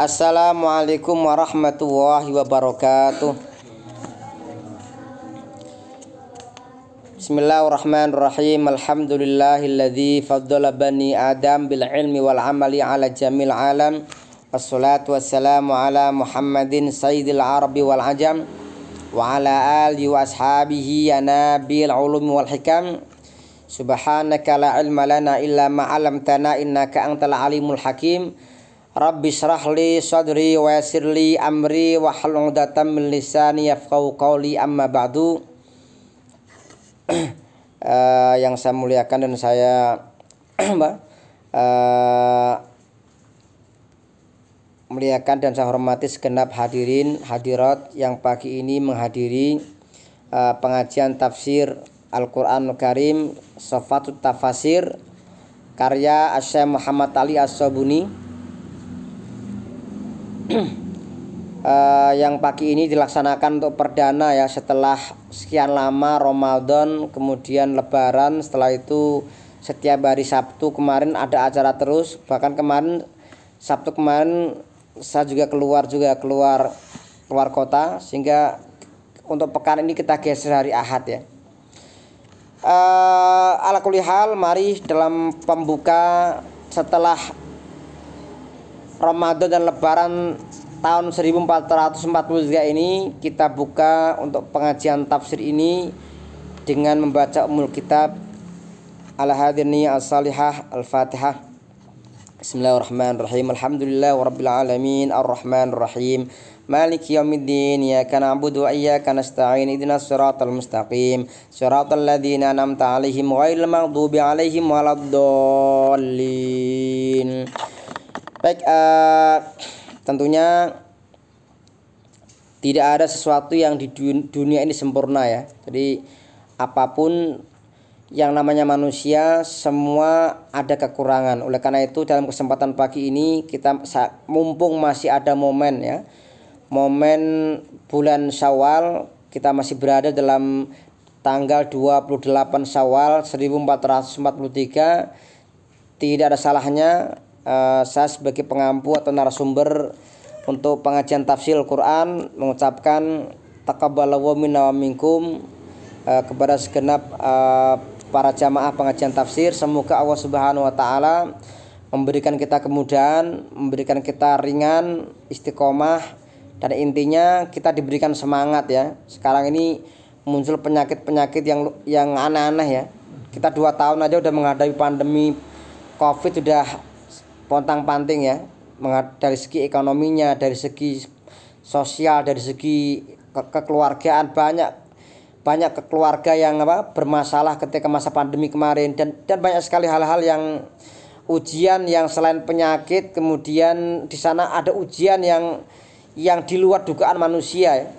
Assalamualaikum warahmatullahi wabarakatuh. Bismillahirrahmanirrahim. Alhamdulillahilladzi faddala bani Adam bil ilmi wal amali ala jamil alam. Wassalatu wassalamu ala Muhammadin sayyidil arabi wal ajam wa ala alihi wa ashabihi ya nabil ulumi wal hikam. Subhanaka la ilma lana illa ma 'allamtana innaka antal alimul hakim. Rabbi shrah li sadri wa yassir li amri wa hlul 'uqdatam min lisani yafqahu qawli, amma ba'du. Yang saya muliakan dan saya muliakan dan saya hormati segenap hadirin hadirat yang pagi ini menghadiri pengajian tafsir Al-Qur'anul Karim Safatut Tafasir karya Syekh Muhammad Ali As-Sabuni. Yang pagi ini dilaksanakan untuk perdana ya, setelah sekian lama Ramadan, kemudian Lebaran, setelah itu setiap hari Sabtu kemarin ada acara terus, bahkan kemarin Sabtu kemarin saya juga keluar kota, sehingga untuk pekan ini kita geser hari Ahad ya. Ala kulli hal, mari dalam pembuka setelah Ramadan dan Lebaran tahun 1443 ini, kita buka untuk pengajian tafsir ini dengan membaca Ummul Kitab Al-Hadini As-Salihah Al-Fatihah. Bismillahirrahmanirrahim. Alhamdulillah rabbil alamin arrahmanir rahim maliki yaumiddin iyyaka na'budu wa iyyaka nasta'in ihdinas siratal mustaqim siratal ladzina an'amta 'alaihim ghairil maghdubi 'alaihim waladdallin. Baik, tentunya tidak ada sesuatu yang di dunia ini sempurna ya. Jadi apapun yang namanya manusia semua ada kekurangan. Oleh karena itu dalam kesempatan pagi ini kita mumpung masih ada momen ya, momen bulan Syawal, kita masih berada dalam tanggal 28 Syawal 1443, tidak ada salahnya saya sebagai pengampu atau narasumber untuk pengajian tafsir Al-Quran mengucapkan taqabbalallahu minna wa minkum kepada segenap para jamaah pengajian tafsir. Semoga Allah Subhanahu wa taala memberikan kita kemudahan, memberikan kita ringan, istiqomah, dan intinya kita diberikan semangat ya. Sekarang ini muncul penyakit-penyakit yang aneh-aneh ya. Kita 2 tahun aja udah menghadapi pandemi Covid, sudah pontang-panting ya, dari segi ekonominya, dari segi sosial, dari segi kekeluargaan, banyak keluarga yang bermasalah ketika masa pandemi kemarin, dan banyak sekali hal-hal yang ujian yang selain penyakit, kemudian di sana ada ujian yang di luar dugaan manusia ya.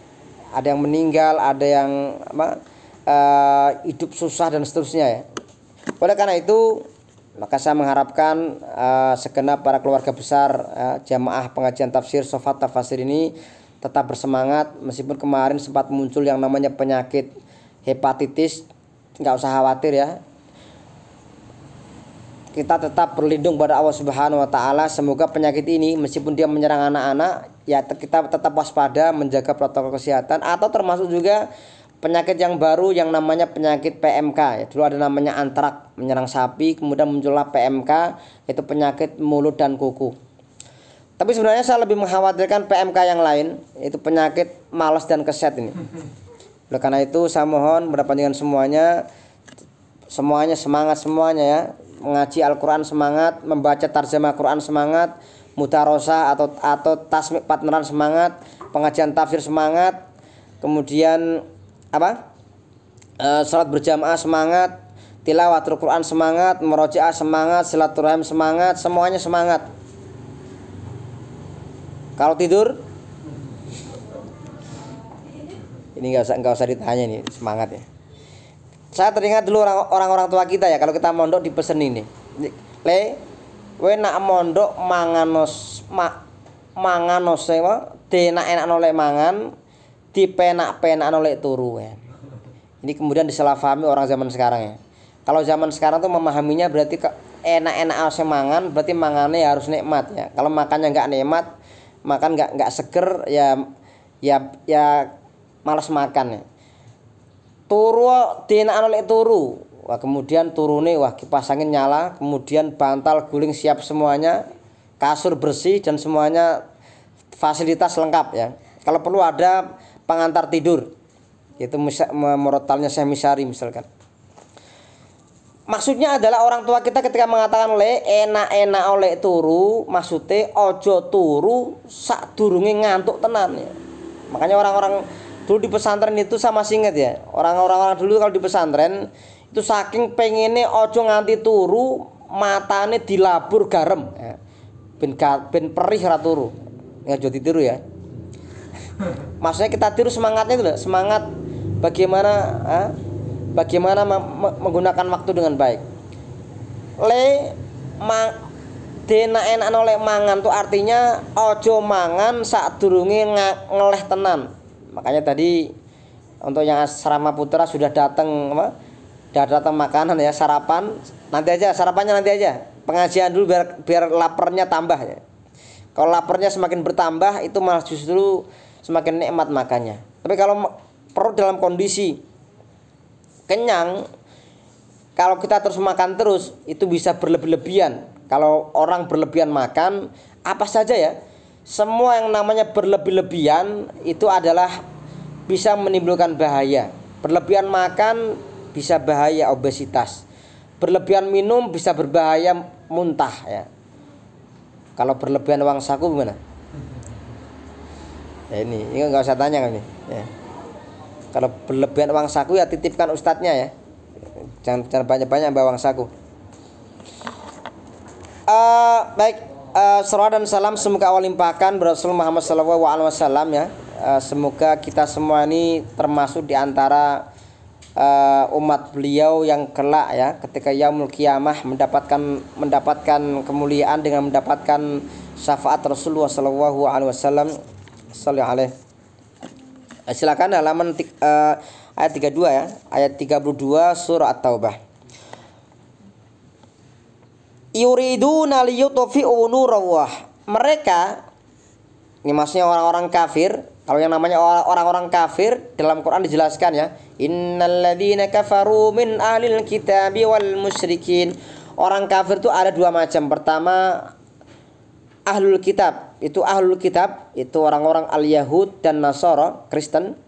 Ada yang meninggal, ada yang hidup susah dan seterusnya ya. Oleh karena itu maka saya mengharapkan segenap para keluarga besar jamaah pengajian tafsir Sofat Tafasir ini tetap bersemangat, meskipun kemarin sempat muncul yang namanya penyakit hepatitis. Nggak usah khawatir ya, kita tetap berlindung pada Allah Subhanahu wa taala. Semoga penyakit ini meskipun dia menyerang anak-anak ya, kita tetap waspada, menjaga protokol kesehatan. Atau termasuk juga penyakit yang baru yang namanya penyakit PMK ya. Dulu ada namanya antrak menyerang sapi, kemudian muncullah PMK, itu penyakit mulut dan kuku. Tapi sebenarnya saya lebih mengkhawatirkan PMK yang lain, itu penyakit malas dan keset ini. Oleh karena itu saya mohon kepada panjenengan semuanya semangat semuanya ya. Mengaji Al-Qur'an semangat, membaca tarjamah Quran semangat, mudarosah atau tasmik partneran semangat, pengajian tafsir semangat, kemudian salat berjamaah semangat, tilawatul Quran semangat, murojaah semangat, silaturahim semangat, semuanya semangat. Kalau tidur ini nggak usah ditanya nih, semangat ya. Saya teringat dulu orang-orang tua kita ya, kalau kita mondok dipesen ini, we nak mondok manganos enak nolek mangan, dipenak-penak nolek turu ya. Ini kemudian disalahpahami orang zaman sekarang ya. Kalau zaman sekarang tuh memahaminya berarti enak-enak harus mangan, berarti mangannya harus nikmat ya. Kalau makannya nggak nikmat, makan nggak seger ya malas makan ya. Turu dienakan oleh turu. Wah, kemudian turune wah kipas angin nyala, kemudian bantal guling siap semuanya, kasur bersih dan semuanya fasilitas lengkap ya. Kalau perlu ada pengantar tidur. Itu merotalnya Syekh Misyari misalkan. Maksudnya adalah orang tua kita ketika mengatakan le enak-enak oleh turu, maksudnya ojo turu sak durunge ngantuk tenan ya. Makanya orang-orang dulu di pesantren itu sama singet ya. Orang-orang dulu kalau di pesantren itu saking pengennya ojo nganti turu, matane dilabur garam ya. Ben perih ra turu. Ya ojo ditiru ya. Maksudnya kita tiru semangatnya itu loh, semangat bagaimana menggunakan waktu dengan baik. Dena enak oleh mangan tuh artinya ojo mangan saat durunge ngeleh tenan. Makanya tadi untuk yang asrama putra sudah datang makanan ya, sarapan sarapannya nanti aja. Pengajian dulu biar laparnya tambah ya. Kalau laparnya semakin bertambah itu malah justru semakin nikmat makannya. Tapi kalau perut dalam kondisi kenyang, kalau kita terus makan terus itu bisa berlebih-lebihan. Kalau orang berlebihan makan apa saja ya, semua yang namanya berlebih-lebihan itu adalah bisa menimbulkan bahaya. Berlebihan makan bisa bahaya obesitas. Berlebihan minum bisa berbahaya muntah ya. Kalau berlebihan uang saku gimana? Ya ini nggak usah tanya kan ini. Ya. Kalau berlebihan uang saku ya titipkan ustadznya ya. Jangan banyak-banyak bawa uang saku. Baik, salawat dan salam semoga Allah limpahkan Rasul Muhammad SAW ya. Semoga kita semua ini termasuk di antara umat beliau yang kelak ya, ketika yaumul qiyamah mendapatkan kemuliaan dengan mendapatkan syafaat Rasulullah SAW. Sallallahu alaihi. Silakan halaman ayat 32 ya, ayat 32 surah At-Taubah. Yuriduna liyutfi'u nurallah. Mereka, ini maksudnya orang-orang kafir. Kalau yang namanya orang-orang kafir dalam Quran dijelaskan ya, innalladzina kafaru min ahlil kitabi wal musyrikin. Orang kafir itu ada dua macam. Pertama ahlul kitab, itu orang-orang al-Yahud dan Nasara, Kristen.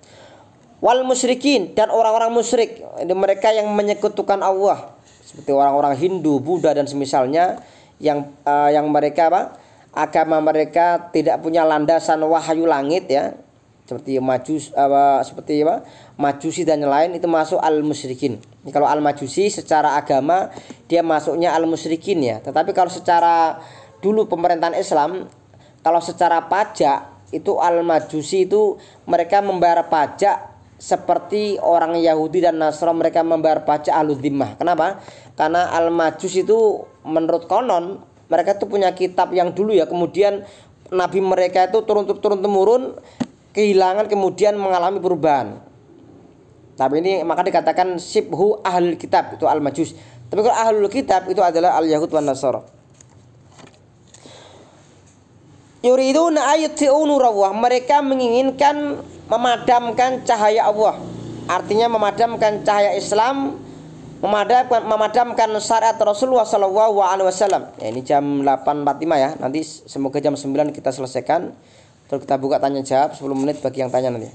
Wal musyrikin, dan orang-orang musyrik, ini mereka yang menyekutukan Allah, seperti orang-orang Hindu, Buddha dan semisalnya yang mereka agama mereka tidak punya landasan wahyu langit ya, seperti Majusi dan yang lain, itu masuk al-musyrikin. Kalau al-Majusi secara agama dia masuknya al-musyrikin ya. Tetapi kalau secara dulu pemerintahan Islam, kalau secara pajak itu al-Majusi itu mereka membayar pajak seperti orang Yahudi dan Nasrani, mereka membayar pajak ahlud dhimmah. Kenapa? Karena al-Majus itu menurut konon mereka itu punya kitab yang dulu ya, kemudian nabi mereka itu turun temurun kehilangan, kemudian mengalami perubahan. Tapi ini maka dikatakan sibhu ahlul kitab, itu al-Majus. Tapi kalau ahlul kitab itu adalah al-Yahud wan Nasara. Yuriduna ayutfi'u nurallah, mereka menginginkan memadamkan cahaya Allah. Artinya memadamkan cahaya Islam, memadamkan syariat Rasulullah SAW. Ya, ini jam 8.45 ya. Nanti semoga jam 9 kita selesaikan. Terus kita buka tanya jawab 10 menit bagi yang tanya nanti.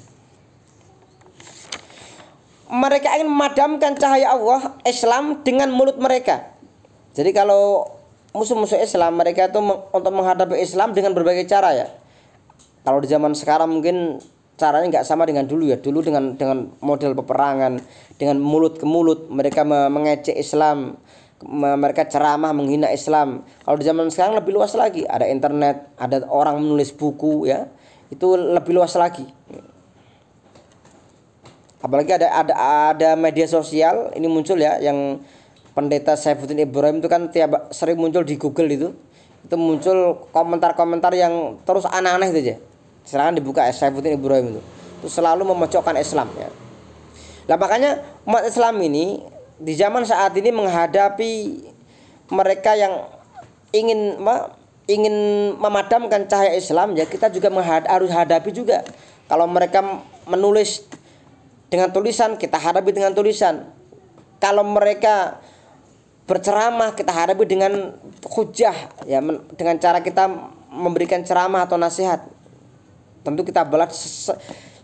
Mereka ingin memadamkan cahaya Allah Islam dengan mulut mereka. Jadi kalau musuh-musuh Islam, mereka itu untuk menghadapi Islam dengan berbagai cara ya. Kalau di zaman sekarang mungkin caranya nggak sama dengan dulu ya. Dulu dengan model peperangan, dengan mulut ke mulut mereka mengejek Islam, mereka ceramah menghina Islam. Kalau di zaman sekarang lebih luas lagi, ada internet, ada orang menulis buku ya, itu lebih luas lagi. Apalagi ada media sosial ini muncul ya, yang pendeta Saifuddin Ibrahim itu kan sering muncul di Google itu muncul komentar-komentar yang terus aneh-aneh itu aja. Silakan dibuka Saifuddin Ibrahim itu selalu memojokkan Islam ya. Nah makanya umat Islam ini di zaman saat ini menghadapi mereka yang ingin ingin memadamkan cahaya Islam, ya kita juga harus hadapi juga. Kalau mereka menulis dengan tulisan, kita hadapi dengan tulisan. Kalau mereka berceramah, kita hadapi dengan hujah, ya, dengan cara kita memberikan ceramah atau nasihat. Tentu kita balas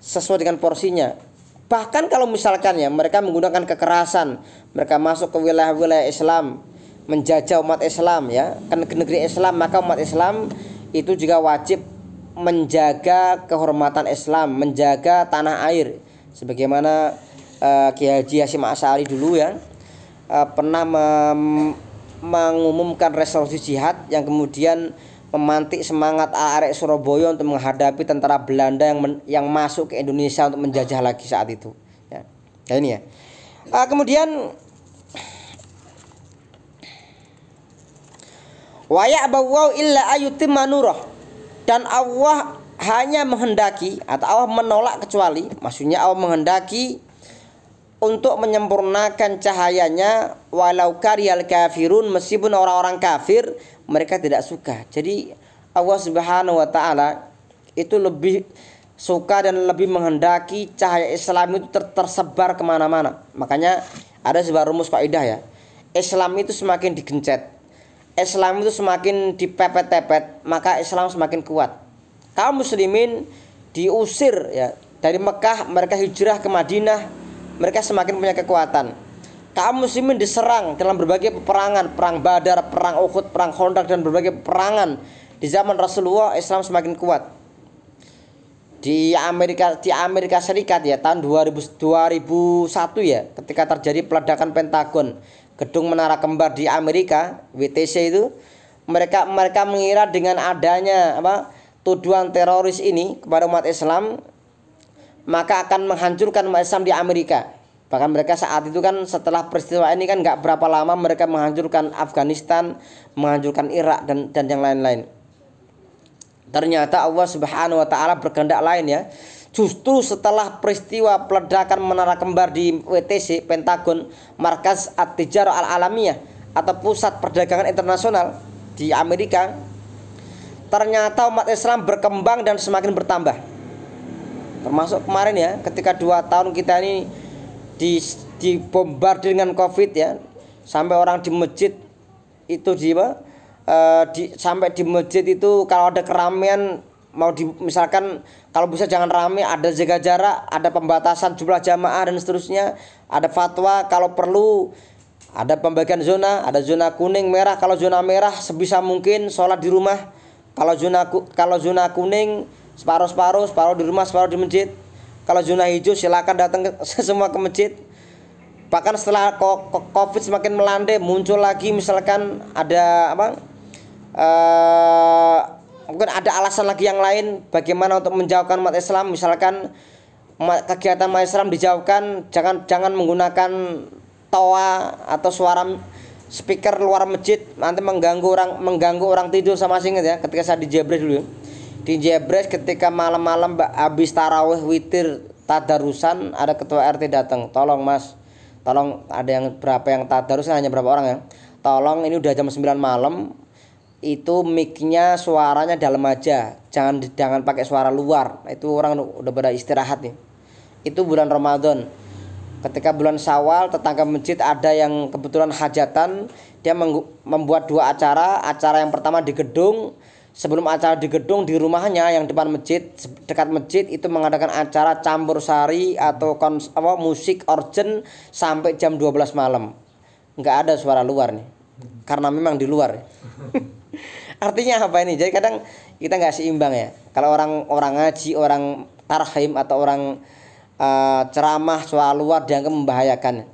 sesuai dengan porsinya. Bahkan kalau misalkan ya mereka menggunakan kekerasan, mereka masuk ke wilayah-wilayah Islam, menjajah umat Islam, ya, ke negeri Islam, maka umat Islam itu juga wajib menjaga kehormatan Islam, menjaga tanah air. Sebagaimana Kiai Haji Hasyim Asy'ari dulu, ya, pernah mengumumkan resolusi jihad yang kemudian memantik semangat arek Surabaya untuk menghadapi tentara Belanda yang masuk ke Indonesia untuk menjajah lagi saat itu. Ya, nah ini ya. Kemudian wa ya'bawu illa ayutimma nurah, dan Allah hanya menghendaki atau Allah menolak kecuali, maksudnya Allah menghendaki untuk menyempurnakan cahayanya walau karyal kafirun, meskipun orang-orang kafir mereka tidak suka. Jadi Allah Subhanahu wa taala itu lebih suka dan lebih menghendaki cahaya Islam itu tersebar kemana-mana. Makanya ada sebuah rumus kaidah, ya. Islam itu semakin digencet, Islam itu semakin dipepet-tepet, maka Islam semakin kuat. Kaum muslimin diusir, ya, dari Mekah, mereka hijrah ke Madinah, mereka semakin punya kekuatan. Kaum muslimin diserang dalam berbagai peperangan, perang Badar, perang Uhud, perang Khandaq, dan berbagai peperangan di zaman Rasulullah. Islam semakin kuat. Di Amerika Serikat, ya, tahun 2001, ya, ketika terjadi peledakan Pentagon, gedung Menara Kembar di Amerika, WTC itu, mereka mengira dengan adanya tuduhan teroris ini kepada umat Islam, maka akan menghancurkan umat Islam di Amerika. Bahkan mereka saat itu kan, setelah peristiwa ini kan gak berapa lama mereka menghancurkan Afghanistan, menghancurkan Irak, dan yang lain-lain. Ternyata Allah Subhanahu wa taala berkehendak lain, ya. Justru setelah peristiwa peledakan Menara Kembar di WTC, Pentagon, Markaz At-Tijarah Al-Alamiyah atau pusat perdagangan internasional di Amerika, ternyata umat Islam berkembang dan semakin bertambah. Termasuk kemarin, ya, ketika 2 tahun kita ini dibombardir dengan Covid, ya, sampai orang di masjid itu sampai di masjid itu kalau ada keramaian, misalkan kalau bisa jangan ramai, ada jaga jarak, ada pembatasan jumlah jamaah dan seterusnya, ada fatwa kalau perlu ada pembagian zona, ada zona kuning, merah. Kalau zona merah sebisa mungkin sholat di rumah. Kalau zona kuning separuh di rumah, separuh di masjid. Kalau zona hijau silakan datang semua ke masjid. Bahkan setelah Covid semakin melandai, muncul lagi misalkan ada mungkin ada alasan lagi yang lain bagaimana untuk menjauhkan umat Islam. Misalkan kegiatan umat Islam dijauhkan, jangan menggunakan toa atau suara speaker luar masjid, nanti mengganggu orang tidur. Sama ingat, ya, ketika saya di Jebres dulu, di Jebres ketika malam-malam habis tarawih witir tadarusan, ada ketua RT datang, tolong mas, tolong, ada yang berapa yang tadarus, hanya berapa orang, ya, tolong ini udah jam 9 malam, itu mic-nya suaranya dalam aja, jangan pakai suara luar. Itu orang udah pada istirahat nih. Itu bulan Ramadan. Ketika bulan Syawal, tetangga masjid ada yang kebetulan hajatan, dia membuat 2 acara. Acara yang pertama di gedung, sebelum acara di gedung, di rumahnya yang depan masjid, dekat masjid itu mengadakan acara campur sari atau musik organ sampai jam 12 malam. Nggak ada suara luar nih, karena memang di luar. Artinya apa ini? Jadi kadang kita nggak seimbang, ya. Kalau orang ngaji, orang tarhim atau orang ceramah suara luar dianggap membahayakan.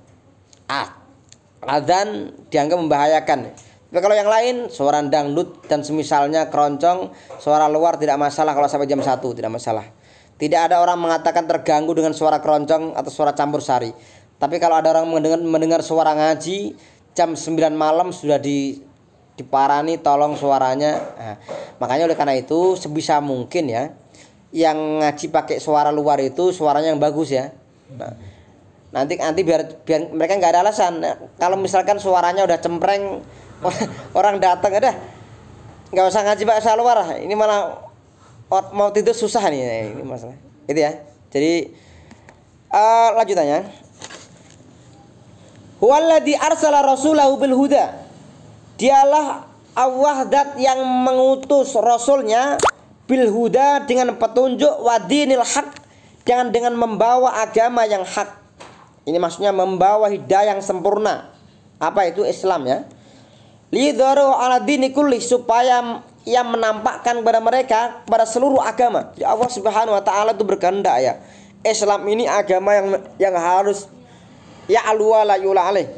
Adzan dianggap membahayakan. Tapi kalau yang lain, suara dangdut dan semisalnya, keroncong, suara luar tidak masalah. Kalau sampai jam 1 tidak masalah. Tidak ada orang mengatakan terganggu dengan suara keroncong atau suara campur sari. Tapi kalau ada orang mendengar suara ngaji jam 9 malam sudah diparani, tolong suaranya. Nah, makanya oleh karena itu sebisa mungkin, ya, yang ngaji pakai suara luar itu suaranya yang bagus, ya. Nah, nanti biar mereka nggak ada alasan. Nah, kalau misalkan suaranya udah cempreng, orang datang, nggak usah ngaji bahasa luar, ini malah mau tidur susah nih, ini masalah itu ya. Jadi lanjutannya, huwallazi arsala rasulahu bil huda, dialah Allah zat yang mengutus rasulnya bil huda dengan petunjuk, wa dinil haq, dengan membawa agama yang hak. Ini maksudnya membawa hidayah yang sempurna. Apa itu Islam ya? Lidharu ala dini kulli, supaya yang menampakkan kepada mereka, kepada seluruh agama. Jadi Allah Subhanahu wa taala itu berkehendak ya, Islam ini agama yang harus ya'lu wa la yula alaih.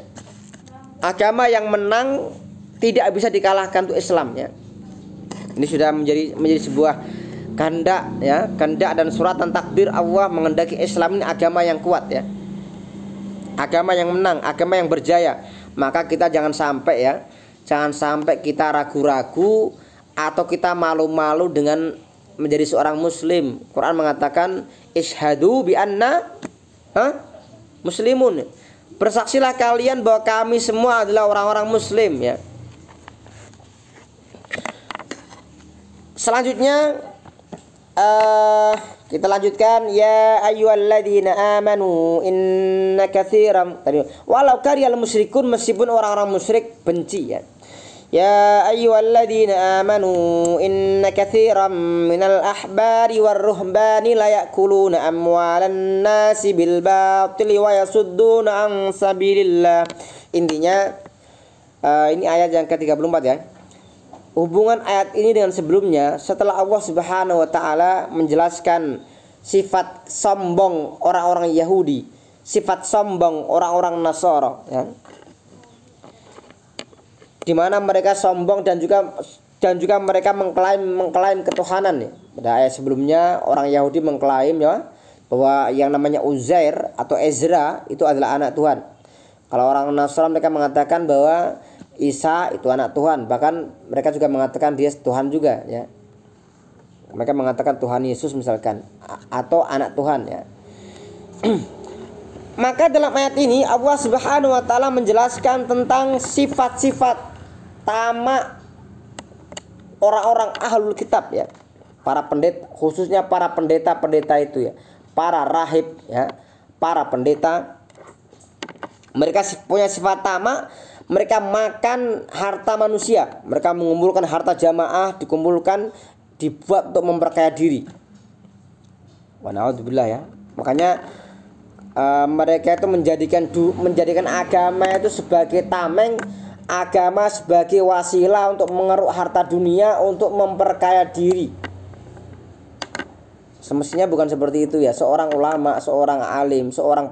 Agama yang menang, tidak bisa dikalahkan itu Islam ya. Ini sudah menjadi sebuah kehendak ya, kehendak dan suratan takdir Allah menghendaki Islam ini agama yang kuat ya. Agama yang menang, agama yang berjaya. Maka kita jangan sampai kita ragu-ragu atau kita malu-malu dengan menjadi seorang muslim. Quran mengatakan isyhadu bi anna muslimun. Bersaksilah kalian bahwa kami semua adalah orang-orang muslim ya. Selanjutnya kita lanjutkan, ya ayyuhalladzina amanu inna katsiran, walau karihal musyrikun, meskipun orang-orang musyrik benci ya. Ya ayyuhalladzina amanu inna katsiran minal ahbari war ruhbani la ya'kuluna amwalan nasi bil batili wa yasudduna an sabilillah. Intinya ini ayat yang ke-34 ya. Hubungan ayat ini dengan sebelumnya, setelah Allah Subhanahu wa taala menjelaskan sifat sombong orang-orang Yahudi, sifat sombong orang-orang Nasara ya. Di mana mereka sombong dan juga mereka mengklaim ketuhanan ya. Pada ayat sebelumnya orang Yahudi mengklaim ya bahwa yang namanya Uzair atau Ezra itu adalah anak Tuhan. Kalau orang Nasrani mereka mengatakan bahwa Isa itu anak Tuhan, bahkan mereka juga mengatakan dia Tuhan juga ya. Mereka mengatakan Tuhan Yesus misalkan, atau anak Tuhan ya. Maka dalam ayat ini Allah Subhanahu wa taala menjelaskan tentang sifat-sifat tamak orang-orang ahlul kitab ya. Para pendeta, khususnya para pendeta-pendeta itu ya. Para rahib ya, para pendeta. Mereka punya sifat tamak. Mereka makan harta manusia. Mereka mengumpulkan harta jamaah, dikumpulkan, dibuat untuk memperkaya diri. Wa na'udzubillah ya. Makanya mereka itu menjadikan agama itu sebagai tameng, agama sebagai wasilah untuk mengeruk harta dunia, untuk memperkaya diri. Semestinya bukan seperti itu ya. Seorang ulama, seorang alim, seorang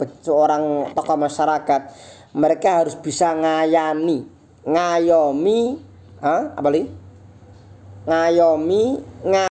tokoh masyarakat, mereka harus bisa ngayomi,